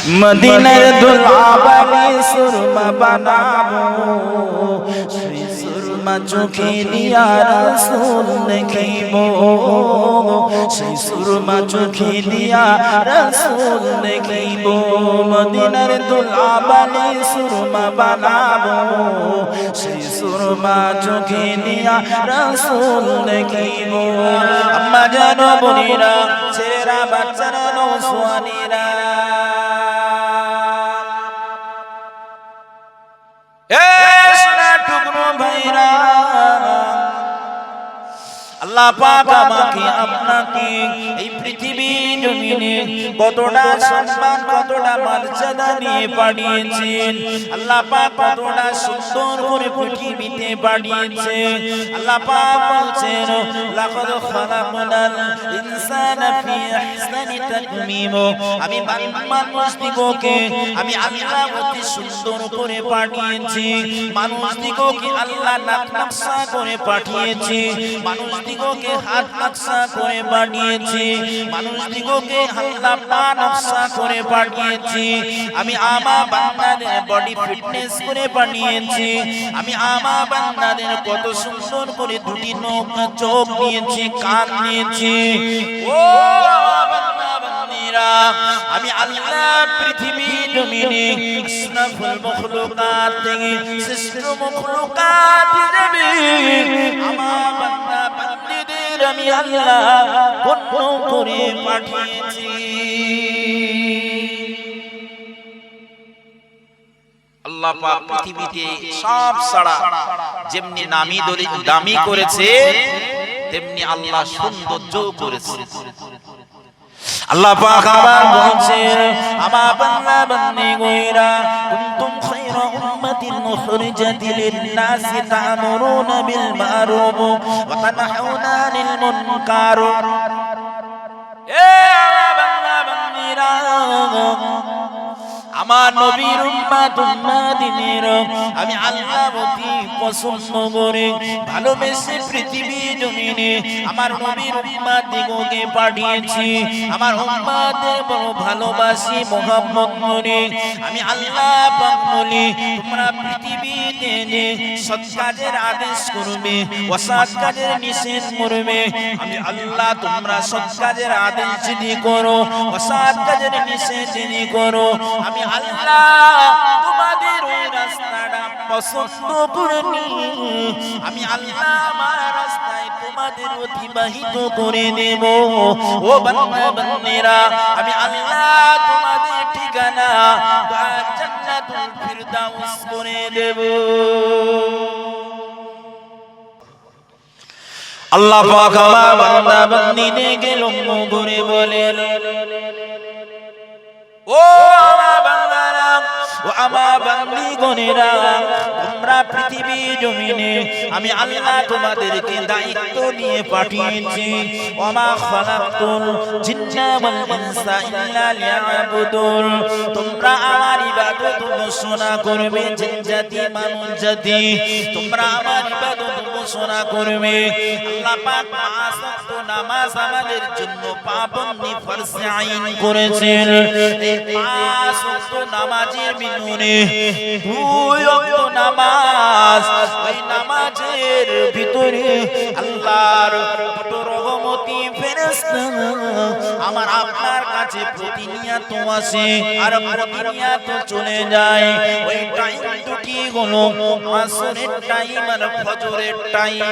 মদিনার দুলাবালি সুরমা বানাবো, সেই সুরমা চোখে নিয়া রাসূল দেখিব, সেই সুরমা চোখে নিয়া রাসূল দেখিব। মদিনার দুলাবালি সুরমা বানাবো, সেই সুরমা চোখে নিয়া রাসূল দেখিব। আম্মা জানো বোনেরা, ছেলেরা, বাচ্চারা, নওজোয়ানেরা, আল্লাহ পাক আমাকে আপনাকে এই পৃথিবী জমিনে কতটা সম্মান, কতটা মর্যাদা নিয়ে পাঠিয়েছেন। আল্লাহ পাক কতটা সুন্দর করে পৃথিবীতে পাঠিয়েছেন। আল্লাহ পাক বলছেন, লাকাদ খালাকনাল ইনসানা ফি আহসানি তাকওয়িম। আমি মানুষদিগকে আমি আল্লাহ অতি সুন্দর করে পাঠিয়েছি। মানুষদিগকে আল্লাহ নকশা করে পাঠিয়েছি। মানুষদিগকে হাত নকশা করে বানিয়েছি। মানুষদিগকে আল্লাহ পা নকশা করে পাঠিয়েছি। আমি আমার বান্দাদের বডি ফিটনেস করে বানিয়েছি। আমি আমার বান্দাদের কত সুন্দর করে দুটি চোখ দিয়েছি, কান দিয়েছি। ও আমি আল্লাহ পৃথিবী জমিনে আশরাফুল মখলুকাত থেকে শ্রেষ্ঠ মখলুকাত হিসেবে আমার বান্দা বান্দীদের আমি আল্লাহ বন্য করে পাঠিয়েছি। আল্লাহ পাক পৃথিবীতে সব ছাড়া যেমনি নামি দামি করেছে, তেমনি আল্লাহ সৌন্দর্য করেছে। আল্লাহ পাক আবার বলছেন, আমার বান্দা বান্দীগণেরা, কুনতুম খায়রা উম্মাতিন উখরিজাত লিন-নাসি তা'মুরুনা বিল মা'রুফ ওয়া তানহাউনা আনিল মুনকার। এ বান্দা বান্দীরা, আমার নবীর উম্মত উম্মাদিনের আমি আল্লাহ অতি পছন্দ করে ভালোবেসে পৃথিবী জমিনে আমার নবীর উম্মতদিগকে পাঠিয়েছি। আমার উম্মতদের বড় ভালোবাসি, মোহাম্মত করে আমি আল্লাহ পাক বলি, তোমরা পৃথিবীতে যে সৎ কাজের আদেশ করবে, অসৎ কাজের নিষেধ করবে। আমি আল্লাহ তোমরা সৎ কাজের আদেশ যদি করো, অসৎ কাজের নিষেধ যদি করো, আমি আল্লাহ তোমাদের ওই রাস্তাটা পছন্দ করে নি। আমি আল্লাহ আমার রাস্তায় তোমাদের অতিবাহিত করে দেব। ও বান্দা বান্দীরা, আমি আল্লাহ তোমাদের ঠিকানা জান্নাতুল ফিরদাউস করে দেব। আল্লাহ পাক আমার বান্দা বান্দীদেরকে লক্ষ্য করে বলেন, ও আমার বান্দারা, ও আমার বান্দীগণেরা, তোমরা পৃথিবী জমিনে আমি আল্লাহ তোমাদেরকে দায়িত্ব নিয়ে পাঠিয়েছি। ওমা খালাকতুল জিন্না ওয়াল ইনসা ইল্লা লিয়াবুদুন। তোমরা আমার ইবাদত ঘোষণা করবে, জিন জাতি মানুষ জাতি তোমরা আমার ইবাদত ঘোষণা করবে। আল্লাহ পাক পাঁচ ওয়াক্ত নামাজ আমাদের জন্য পাবন্দি ফরজ আইন করেছেন। এই পাঁচ ওয়াক্ত নামাজের বিনুনে দুই ওয়াক্ত নামাজ, ওই নামাজের ভিতরে আল্লাহর কত রহমতি ফেরেশতা আমার আপনার কাছে প্রতিনিয়ত আসে আর প্রতিনিয়ত চলে যায়। ওই টাইম দুটি হলো আসরের টাইম আর ফজরের টাইম।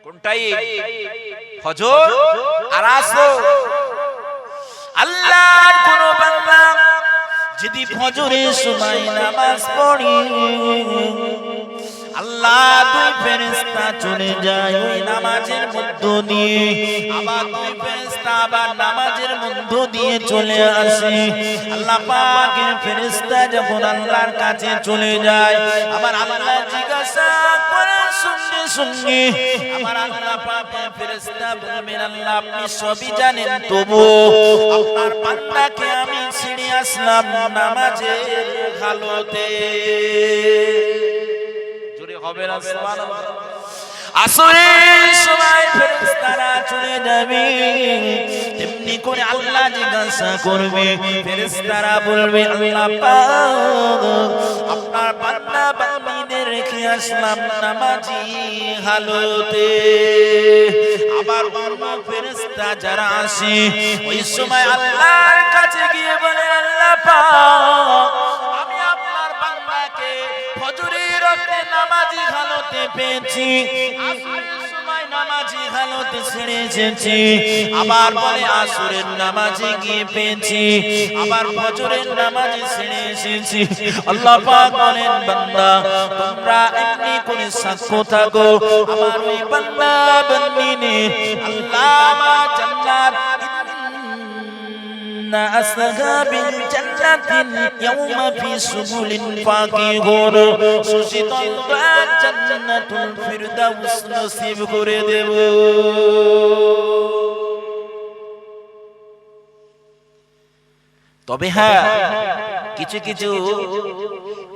কোন টাইম? ফজর আর আসর। আল্লাহর কোন বান্দা যদি ফজরের সময় নামাজ পড়ে, আল্লাহ দুই ফেরেশতা চলে যায় ওই নামাজের মধ্য দিয়ে। আবার দুই ফেরেশতা আবার নামাজের মধ্য দিয়ে চলে আসে। আল্লাহ পাকের ফেরেশতা যখন আল্লাহর কাছে চলে যায়, আবার আল্লাহ জিজ্ঞাসা করে সঙ্গে সঙ্গে আমার আল্লাহ পাকের ফেরেশতা বলবেন, আল্লাহ আপনি সবই জানেন, তবু আপনার বান্দাকে আমি ছেড়ে আসলাম নামাজের হালতে। জোরে হবে না সুবহানাল্লাহ। আসরের সময় ফেরেশতারা চলে যাবে, তেমনি করে আল্লাহ জিজ্ঞাসা করবে, ফেরেশতারা বলবে আল্লাহ পাক আপনার বান্দা বান্দীদের রেখে আসলাম নামাজি হালতে। আবার অন্য ফেরেশতা যারা আসে ওই সময় আল্লাহর কাছে গিয়ে বলে আল্লাহ পাক আমি আপনার বান্দাকে ফজরের ওয়াক্তে নামাজি হালতে পেয়েছি, আসরের সময় নামাজি হালতে ছেড়ে এসেছি, আবার বলে আসরের নামাজে গিয়ে পেয়েছি, আবার ফজরের নামাজে ছেড়ে এসেছি। আল্লাহ পাক বলেন বান্দা তোমরা এমনি করে সাক্ষ্য থাকো আমার ওই বান্দা বান্দিনে আল্লাহ আমার জান্নাত أصحاب الجنة يوم في سبل فاكهون সুশীতল জান্নাতুল ফিরদাউস নসিব করে দেব। তবে হ্যাঁ কিছু কিছু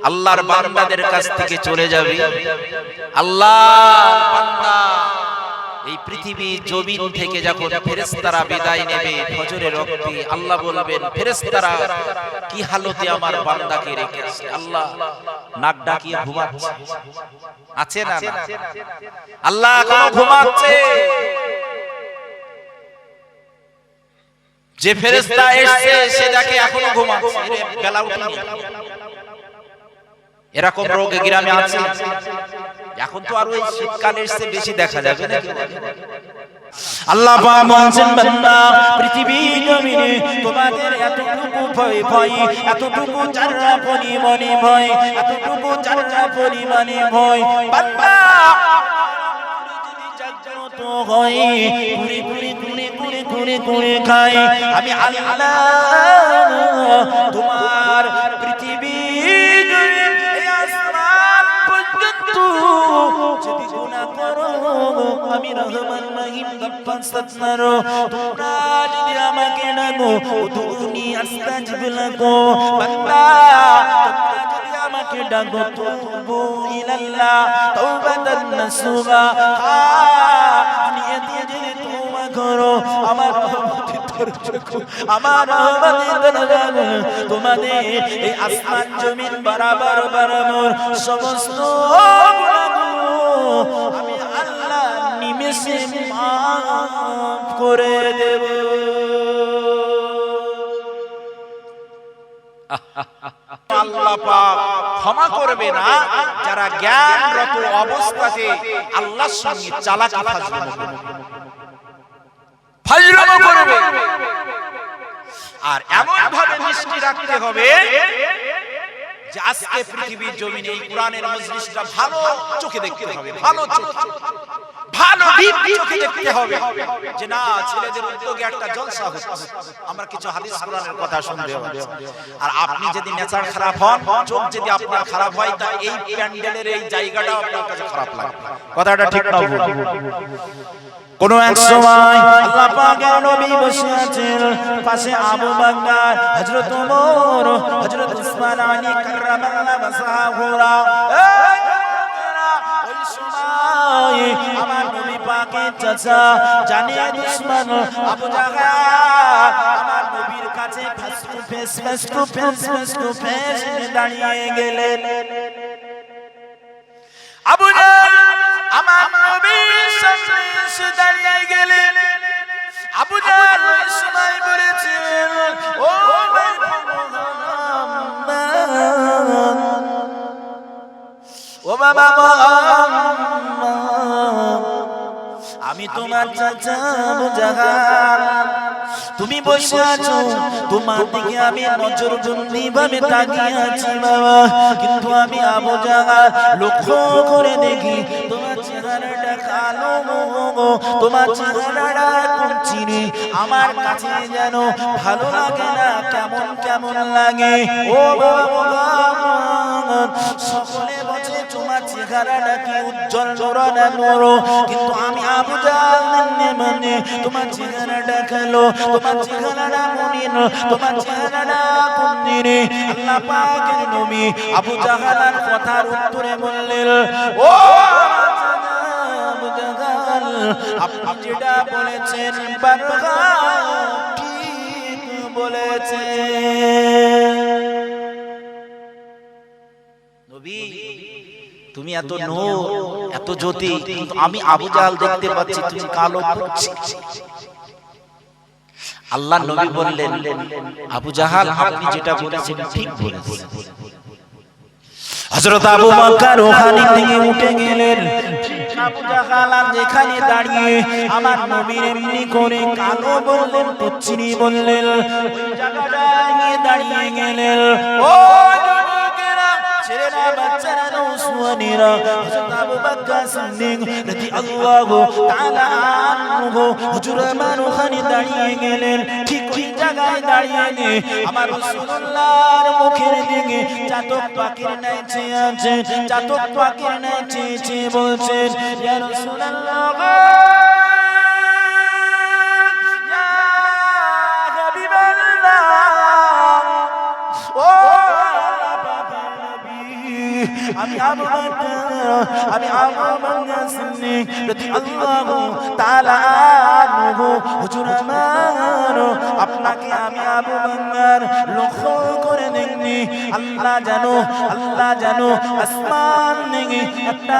আল্লাহর বান্দাদের কাছ থেকে চলে যাবে। আল্লাহর বান্দা এই পৃথিবী জমিন থেকে যখন ফেরেশতারা বিদায় নেবে ফজরের ওয়াক্তে আল্লাহ বলবেন ফেরেশতারা কি হালতে আমার বান্দাকে রেখেছে। আল্লাহ নাক ডাকিয়ে ঘুমাচ্ছে, আছে না? আল্লাহ এখনো ঘুমাচ্ছে। যে ফেরেশতা এসেছে সে দেখে এখনো ঘুমাচ্ছে, বেলা উঠেনি। এরকম রোগ গ্রামে আছে, এখন তো আর ওই শীতকালে এসে বেশি দেখা যাবে না। আল্লাহ পাক বলেন বান্দা পৃথিবী জমিনে তোমাদের এতটুকু ভয় ভয়, এতটুকু যারা পরিমাণে ভয়, এতটুকু যারা পরিমাণে ভয় বান্দা জাগ্রত হয় ঘুরে ঘুরে ঘুরে ঘুরে ঘুরে ঘুরে খায়। আমি আল্লাহ তোমার পৃথিবী যদি গুনাহ করো আমি রহমান রহিম গফফার সত্তার, তোমরা যদি আমাকে ডাকো উদুনি আস্তাজিব লাকুম বান্দা তোমরা যদি আমাকে ডাকো তুবু ইলাল্লাহ তাওবাতান নাসুহা নিয়ে দিয়ে যদি তোবা করো আমার আমার তোমাদের এই আসমান জমিন বরাবর বরাবর সমস্ত আমি আল্লাহ নিমেষে মাফ করে দেব। আল্লাহ পাক ক্ষমা করবে না যারা জ্ঞানরত অবস্থাতে আল্লাহর সঙ্গে চালাকি ফাজলামো করবে। আর এমন ভাবে দৃষ্টি রাখতে হবে যে আজকে পৃথিবীর জমিনে এই কোরআনের মজলিসটা ভালো চোখে দেখতে হবে, ভালো চোখে, ভালো চোখে দেখতে হবে যে না ছেলেদের উদ্যোগে একটা জলসা হচ্ছে, আমরা কিছু হাদিস কোরআনের কথা শুনতে হবে। আর আপনি যদি নেচার খারাপ হন, চোখ যদি আপনার খারাপ হয় তা এই প্যান্ডেলের এই জায়গাটাও আপনার কাছে খারাপ লাগবে। কথাটা ঠিক না ভুল? কোন এক সময় আল্লাহ পাকের নবী বসে আছেন, পাশে আবু বকর, হযরত ওমর, হযরত উসমান, আলী কাররামাল্লাহু ওয়াজহাহুরা। ওই সময় আমার নবী পাকের চাচা জানিয়ে দুশমন আবু জাহল আমার নবীর কাছে ফেস টু ফেস দাঁড়িয়ে গেলেন। আবু জাহল আমার নবীর সামনে এসে দাঁড়িয়ে গেলেন। আবু জাহল ওই সময় বলেছেন ও ভাই মুহাম্মদ, ও বাবা মুহাম্মদ, আমি তোমার চাচা আবু জাহল, তুমি বসে আছো, তোমার দিকে আমি নজরবন্দি ভাবে তাকিয়ে আছি বাবা, কিন্তু আমি আবু জাহল লক্ষ্য করে দেখি তোমার চেহারাটা কালো, তোমার চেহারাটা কুঞ্চিনি, আমার কাছে যেন ভালো লাগে না, কেমন কেমন লাগে। ও বাবা সকলে বলে তোমার চেহারাটা কি উজ্জ্বল নূরানা নূর, কিন্তু আমি আবু জাহল মানে তোমার চেহারাটা কালো, তোমার চেহারাটা মুনির, তোমার চেহারাটা কুঞ্চিনি। আল্লাহ পাকের নবী আবু জাহলের কথার উত্তরে বললেন ও আপনি যেটা বলেছেন বারগাও ঠিক বলেছেন। নবী তুমি এত নূর এত জ্যোতি, কিন্তু আমি আবু জাহাল দেখতে পাচ্ছি তুমি কালো পুচ্ছি। আল্লাহ নবী বললেন আবু জাহাল আপনি যেটা বলেছেন ঠিক বলেছেন। হযরত আবু বকর ওখানে থেকে উঠে গেলেন। আবু জাহাল যেখানে দাঁড়িয়ে আমার নবীর এমনি করে কালো বললেন পুচ্ছিনি বললেন, ওই জায়গায় দাঁড়িয়ে গেলেন। ও যুবকেরা ছেলেরা বাচ্চারা নওজওয়ানেরা হযরত আবু বকর সিদ্দিক রাদিয়াল্লাহু তাআলা আনহু হুজুর আমার ওখানে দাঁড়িয়ে গেলেন। ঠিক ওই জায়গায় দাঁড়িয়ে আমার রাসূলুল্লাহর মুখের দিকে চাতক পাখির ন্যায় চেয়ে আছে, চাতক পাখির ন্যায় চেয়ে চেয়ে বলছেন ইয়া রাসূলুল্লাহ ইয়া হাবিবাল্লাহ, ও আমি আবু বকর সিদ্দিক রাদিয়াল্লাহু তাআলা আনহু হুজুর আমার আপনাকে আমি আবু বকর লক্ষ্য করে দেখনি। আল্লাহ জানো আসমান থেকে একটা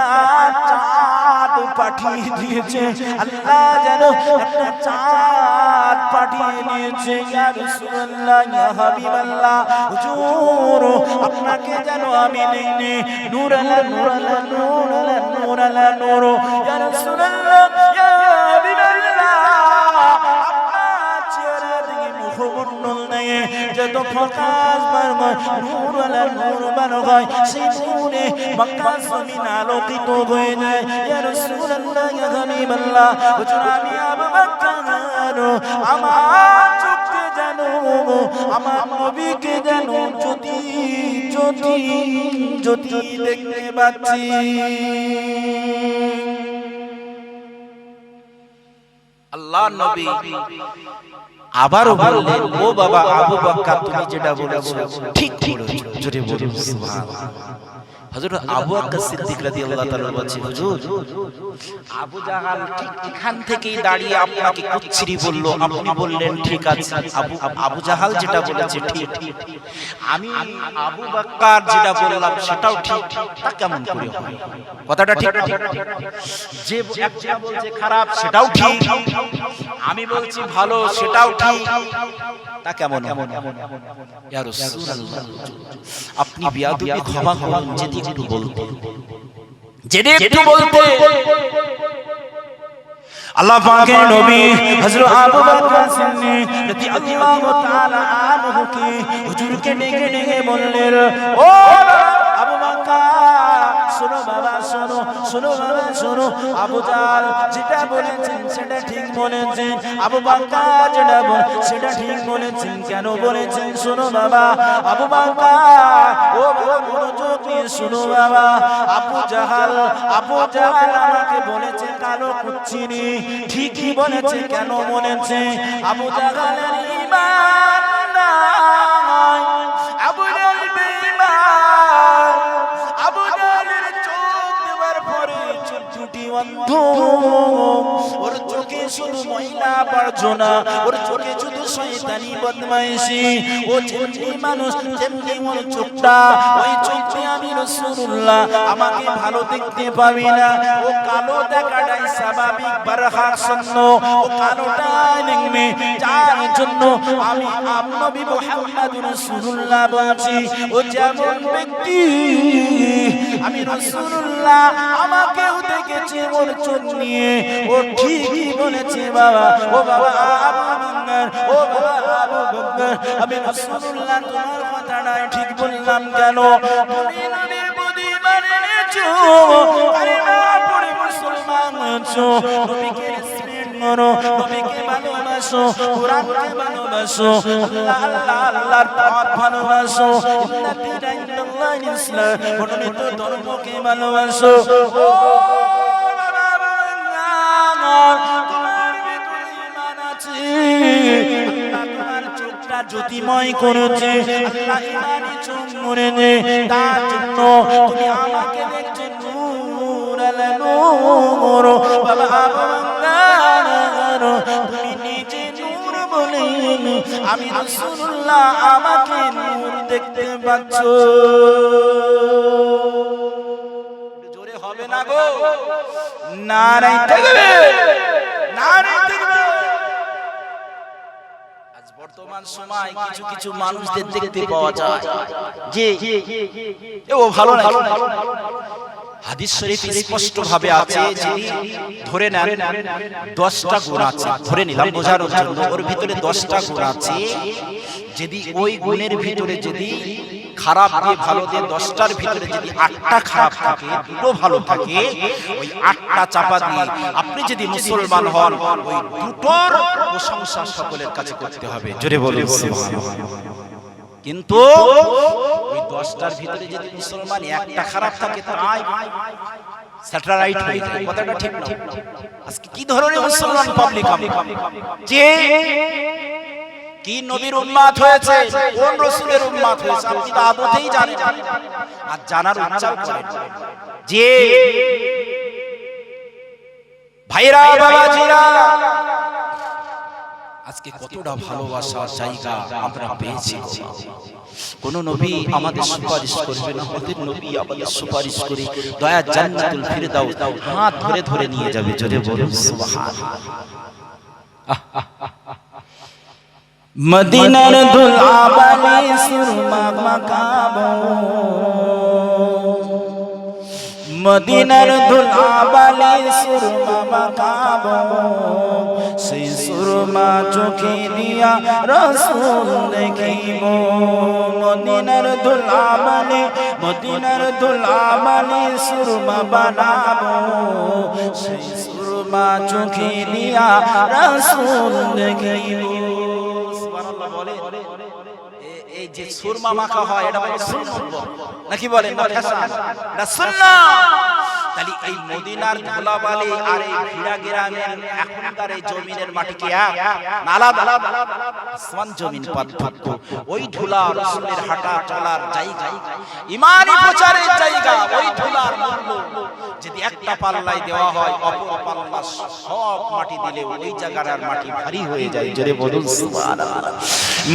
চাঁদ পাঠিয়ে দিয়েছে, আল্লাহ জানো একটা চাঁদ পাঠিয়ে দিয়েছে। ইয়া রাসূলুল্লাহ ইয়া হাবিবাল্লাহ হুজুর আপনাকে জানো আমি দেখনি। নূর আলা নূর আলা নূর আলা নূর আলা নূর, ইয়া রাসূলুল্লাহ ইয়া হাবিবাল্লাহ আপনার চেহারা থেকে মুখমণ্ডল থেকে যত প্রকাশ বার হয় নূর আলা নূর বার হয়, সেই নূরে মক্কা জমিন আলোকিত হয়ে যায়। ইয়া রাসূলুল্লাহ ইয়া হাবিবাল্লাহ হুজুর আমি আবু বকর আমার চোখে জানো আমার নবীকে জানো জ্যোতি জ্যোতি জ্যোতি দেখতে পাচ্ছি। আল্লাহ নবী আবারও বললেন ও বাবা আবু বকর তুমি যেটা বলেছো ঠিক বলেছো, জোরে বলুন সুবহানাল্লাহ। হযরত আবু বকর সিদ্দিক রাদিয়াল্লাহু তাআলা বলেছেন হুজুর আবু জাহাল ঠিক এখান থেকেই দাঁড়িয়ে আপনাকে কুচ্ছিরি বলল, আপনি বললেন ঠিক আছে। আবু জাহাল যেটা বলেছে ঠিক, আমি আবু বকর যেটা বললাম সেটাও ঠিক, তা কেমন করে হয়? কথাটা ঠিক ঠিক যে একটা বলছে খারাপ সেটাও ঠিক, আমি বলছি ভালো সেটাও ঠিক, তা কেমন? ইয়া রাসূলুল্লাহ আপনি বিয়াদবি ক্ষমা করুন, যদি একটু বলতে আল্লাহ পাকের নবী হযরত আবু বকর সিদ্দিক রাদিয়াল্লাহু তাআলা আনহু কে হুজুরকে ডেকে ডেকে বললেন ও আবু বকর শোনো বাবা শোনো, শোনো বাবা শোনো, আবু জাহাল যেটা বলেছেন সেটা ঠিক বলেছেন, আবু বকর যেটা বলেছেন সেটা ঠিক বলেছেন। কেন বলেছেন শোনো বাবা, আবু বকর ও বাবা মনোযোগ দিয়ে শোনো বাবা, আবু জাহাল আমাকে বলেছে কালো কুচ্ছিনি, ঠিকই বলেছে। কেন বলেছে? আবু জাহালের ঈমান নাই, আবু জাহাল বেঈমান, আবু জাহালের চোখ দেওয়ার পরে চোখটি অন্ধ, ওর চোখে শুধু ময়লা আবর্জনা, ওর চোখে শুধু শয়তানি বদমাইশি, ও যেমনি মানুষ যেমনি ওর চোখটা, ওই চোখে আমি রাসূলুল্লাহ আমাকে ভালো দেখতে পাবি না, ও কালো দেখাটাই স্বাভাবিক বারহাক শূন্য, ও কালোটাই দেখবে, যার জন্য আমি নবী মুহাম্মদুর রাসূলুল্লাহ বলছি ও যেমন ব্যক্তি আমি রাসূলুল্লাহ আমাকেও দেখেছে ওর চোখ নিয়ে, ও ঠিকই বলেছে বাবা, ও বাবা আবু বকর, ও বাবা আবু বকর আমি রাসূলুল্লাহ তোমার কথাটা ঠিক বললাম কেন? তুমি নবীর বুদ্ধি মানেছো, কালিমা পড়ে মুসলমান হয়েছো, নবীকে রেসপেক্ট করো, নবীকে ভালোবাসো, কোরআনকে ভালোবাসো, আল্লাহ আল্লাহ আল্লাহর পথ ভালোবাসো, ইন্না দীনা ইনদাল্লাহিল ইসলাম, মনোনীত ধর্মকে ভালোবাসো। ও জ্যোতিময় করেছে আল্লাহ, ইমানি চোখ মরে নে, তার জন্য তুমি আমাকে দেখছো নূর আল নূর বাবা বাংলার তুমি নিজে নূর বলে আমি রাসূলুল্লাহ আমাকে নূর দেখতে পাচ্ছ জোরে হবে না গো নারায়ে তাকবীর নারায়ে তাকবীর আজ বর্তমান সময় কিছু কিছু মানুষদের দেখতে পাওয়া যায় যে ও ভালো না হাদিস শরীফে স্পষ্ট ভাবে আছে যদি ধরে নেন 10টা গুণ আছে ধরে নিলাম বোঝানোর জন্য ওর ভিতরে 10টা গুণ আছে যদি ওই গুণের ভিতরে যদি খারাপ দিয়ে ভালো দিয়ে 10টার ভিতরে যদি 8টা খারাপ থাকে দুটো ভালো থাকে ওই 8টা চাপা দিয়ে আপনি যদি মুসলমান হন ওই দুটোর প্রশংসা সকলের কাছে করতে হবে জোরে বলুন সুবহানাল্লাহ কিন্তু ওই 10টার ভিতরে যদি মুসলমান একটা খারাপ থাকে তাই স্যাটেলাইট হয়ে যায় কথাটা ঠিক না আজকে কি ধরনের মুসলমান পাবলিক যে কি নবীর উম্মত হয়েছে কোন রাসূলের উম্মত হয়েছে আপনি তো আদতেই জানেন আর জানার ইচ্ছাও করেন যে ভাইরা বাবাজিরা আজকে কতটা ভালোবাসার জায়গা আমরা পেয়েছি কোন নবী আমাদের সুপারিশ করবে না আমাদের নবী আমাদের সুপারিশ করে দয়া জান্নাতুল ফিরদাউস হাত ধরে ধরে নিয়ে যাবে জোরে বলুন সুবহানাল্লাহ মদিনার দুলআবালি সুরমা মাকাম মদিনার দুলআবালি সুরমা মাকাম সেই সুরমা চোখে দিয়া রাসূল দেখিব মদিনার দুলআবালি সুরমা বানাবো সেই সুরমা চোখে দিয়া রাসূল দেখিব সুবহানাল্লাহ বলে এই যে সুরমা মাখা হয় এটা বলে সুন্নাত নাকি বলেন না এটা সুন্নাত তাহলে এই মদিনার ধুলাবালি আর এই ভিড়া গ্রামের এখনকার এই জমিনের মাটি কি এক আলাদা আসমান জমিন পার্থক্য ওই ধুলা রাসূলের হাঁটা চলার জায়গা ঈমানি প্রচারের জায়গা ওই ধুলার মূল্য যদি একটা পাল্লাই দেওয়া হয় অপর পাল্লা সব মাটি দিলে ওই জায়গার আর মাটি ভারী হয়ে যায় জোরে বলুন সুবহানাল্লাহ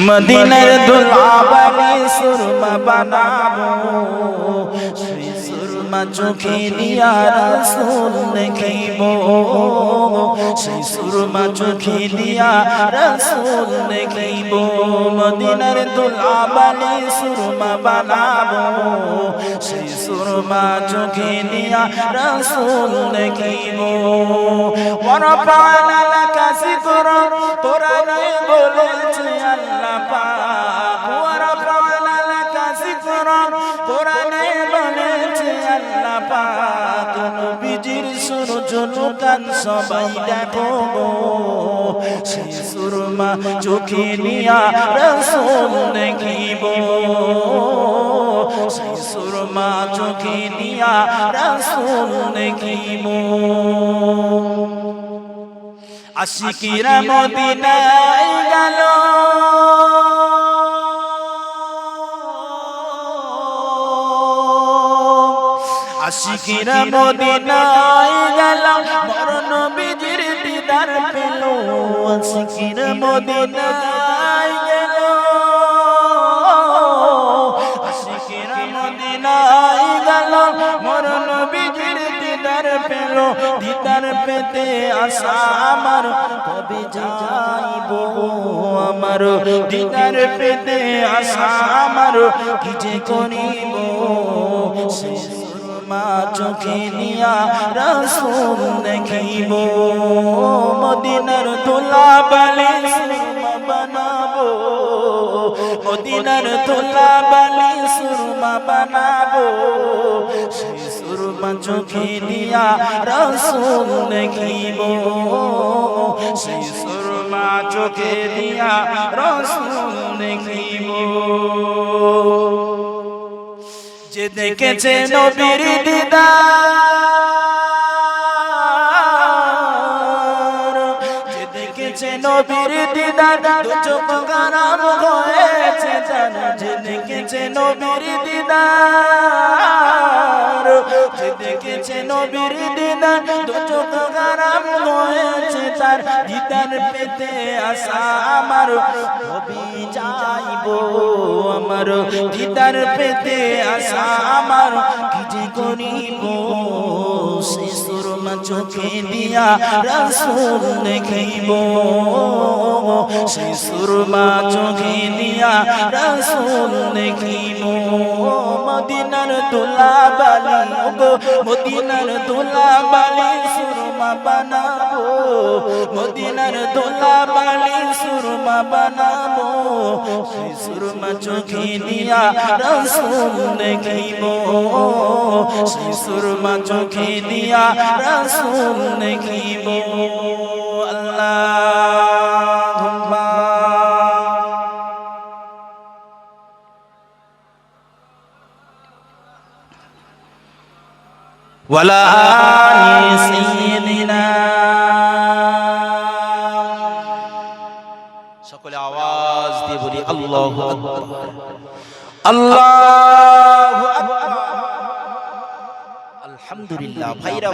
মদিনার দুলআবালি সুরমা বানাবো সেই সুরমা চোখে নিয়া রাসূল দেখিব সেই সুরমা চোখে নিয়া রাসূল দেখিব মদিনার দুলআবালি সুরমা বানাবো সেই সুরমা চোখে নিয়া রাসূল দেখিব ওয়ারাফা'না লাকা যিকরা কোরআনে বলেছে আল্লাহ পাক ওয়ারাফা'না লাকা যিকরা কোরআনে বলেছে আল্লাহ পাক নবীজির সুরজলুকান সবাই দেখো সেই সুরমা চোখে নিয়া রাসূল দেখিব সেই সুরমা চোখে নিয়া রাসূল দেখিব আশিকিরা মদিনায় গেল আশিকিরা মদিনায় গেল মোর নবীজির দিদার পেল আশিকিরা মদিনায় গেল আশিকিরা মদিনায় গেল মোর নবীজির দিদার পেল দিদার পেতে আশা আমার কবে যাইব আমার দিদার পেতে আশা আমার কি যে করিব সেই সুরমা চোখে নিয়া রাসূল দেখিব মদিনার দুলআবালি সুরমা বানাবো মদিনার দুলআবালি সুরমা বানাবো সেই সুরমা চোখে নিয়া রাসূল দেখিব সেই সুরমা চোখে নিয়া রাসূল দেখিব যে দেখেছে নবীর দিদার যে দেখেছে নবীর দিদার দু চোখ খারাপ হয়েছে তার যে দেখেছে নবীর দিদার যে দেখেছে নবীর দিদার দু চোখ হারাম হয়েছে তার দিদার পেতে আশা আমার নবী যাইবো আমার দিদার পেতে আশা আমার কি যে করিব সেই সুরমা চোখে দিয়া রাসূল দেখিব সেই সুরমা চোখে দিয়া রাসূল দেখিব মদিনার দোলা বালি গো মদিনার দোলা বালি সুরমা বানাবো মদিনার দোলা বালি সুরমা বানাবো সেই সুরমা চোখে দিয়া রাসূল দেখিব সেই সুরমা চোখে দিয়া রাসূল দেখিব আল্লাহুম্মা ওয়ালা আলি সাইয়্যিদিনা সকলে আওয়াজ দিয়ে বলি আল্লাহু আকবার আল্লাহু আকবার আলহামদুলিল্লাহ ভাইরা